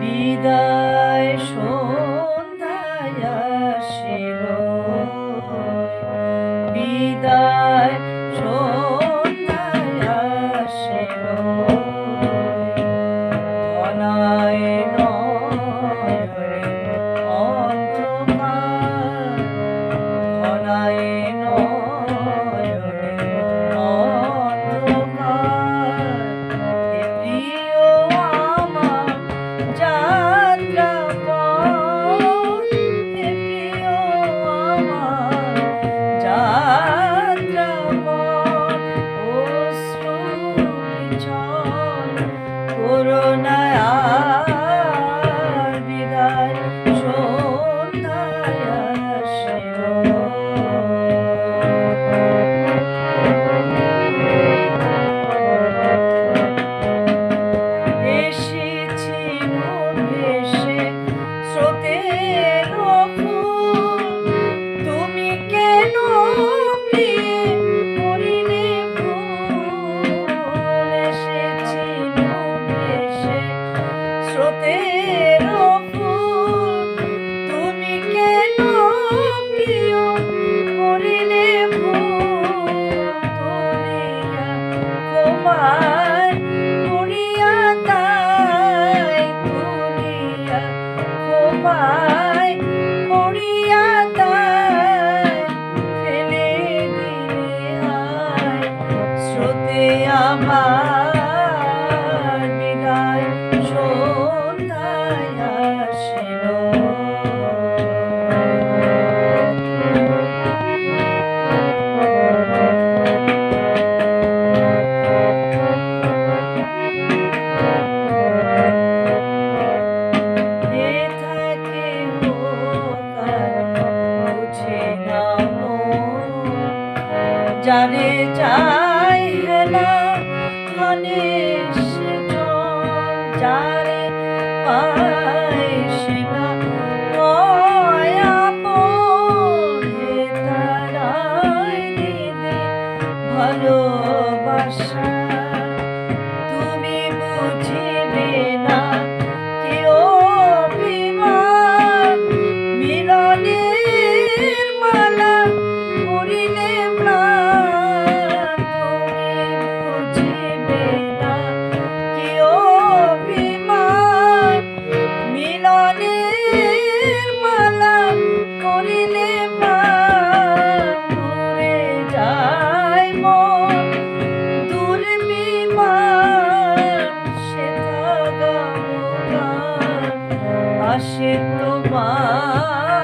বিদায় সন্ধ্যায় আসিল, বিদায় সন্ধ্যায় আসিল, ঘনায় নয়নে অন্ধকার, ঘনায় নয়নে অন্ধকার, হে প্রিয় আমার যাত্রাপথ, হে প্রিয় আমার যাত্রাপথ, অশ্রু বিছল করুণায় আর বিদায় সন্ধ্যায় আসিল। এসেছি মন ভেসে স্রোতের ফুল, তুমি কেন প্রিয়ে করিলে ভুল? এসেছি মন ভেসে স্রোতের ফুল, তুমি কেন প্রিয় করিলে ভুল? তুলিয়া ক্ষমায় করিয়া দায়, তুলিয়া ক্ষমায় করিয়া দায়, ফেলে দিলে হায় স্রোতে আমার বিদায় সন্ধ্যায় আসিল। এ থাকে ও কার বুঝে না মন, জানে যায় হেলা ধনে সেজন, যারে পায় সে না হয় আপন, হে তারাই দিদি ভালোবাসা, তুমি বুঝিবে না কি অভিমান, মিলনের মালা করিলে ম্লান, তুমি বুঝিবে না কি অভিমান, মিলনের মালা করিলে ম্লান, ঘুরে যায় মন দুর্বিমান, সেথা গান আসে তোমার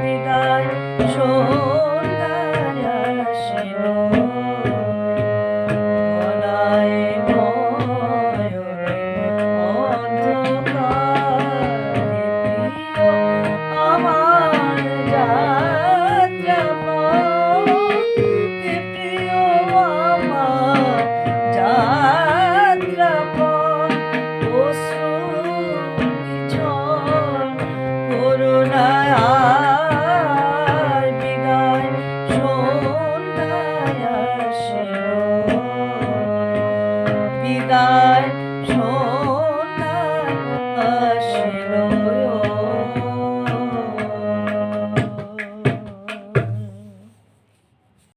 বিদায় সন্ধ্যায় আসিল। ঘনায় নয়নে অন্ধকার, হে প্রিয় আমার যাত্রাপথ, হে প্রিয় আমার যাত্রাপথ, অশ্রু বিছল করুণায় আর বিদায় সন্ধ্যায় আসিল।